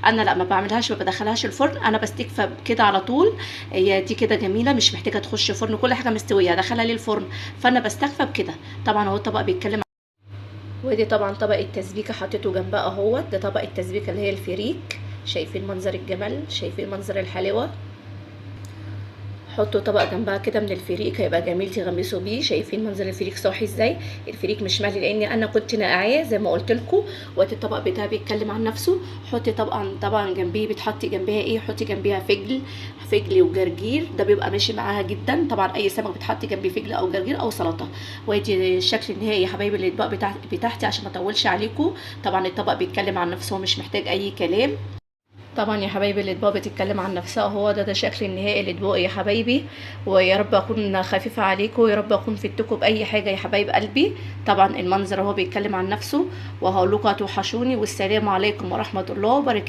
انا لا ما بعملهاش، ما بدخلهاش الفرن، انا بستكفى كده على طول. هي دي كده جميله، مش محتاجه تخش فرن، كل حاجه مستويه ادخلها ليه الفرن، فانا بستكفى بكده. طبعا هو الطبق بيتكلم. ودي طبعا طبق التسبيكه حطيته جنبها اهوت، ده طبق التسبيكه اللي هي الفريك. شايفين منظر الجمال، شايفين منظر الحلاوه. حطوا طبق جنبها كده من الفريك هيبقى جميل تغمسوا بيه. شايفين منظر الفريك صاحي ازاي؟ الفريك مش مالي لاني انا كنت نقعاه زي ما قلت لكم. وقت الطبق بتاعي بيتكلم عن نفسه. حطي طبعا جنبيه، بتحطي جنبيها ايه؟ حطي جنبيها فجل وجرجير، ده بيبقى ماشي معاها جدا. طبعا اي سمك بتحطي جنبيه فجل او جرجير او سلطه. وادي الشكل النهائي يا حبايبي الاطباق بتاعتي عشان ما اطولش عليكم. طبعا الطبق بيتكلم عن نفسه ومش محتاج اي كلام. طبعا يا حبايبي الاطباق بتتكلم عن نفسها، هو ده شكل النهائي الاطباق يا حبايبي. ويا رب اكون خفيفه عليكم، ويا رب اكون فدتكم باي حاجه يا حبايب قلبي. طبعا المنظر هو بيتكلم عن نفسه. وهقول لكم هتوحشوني، والسلام عليكم ورحمه الله وبركاته.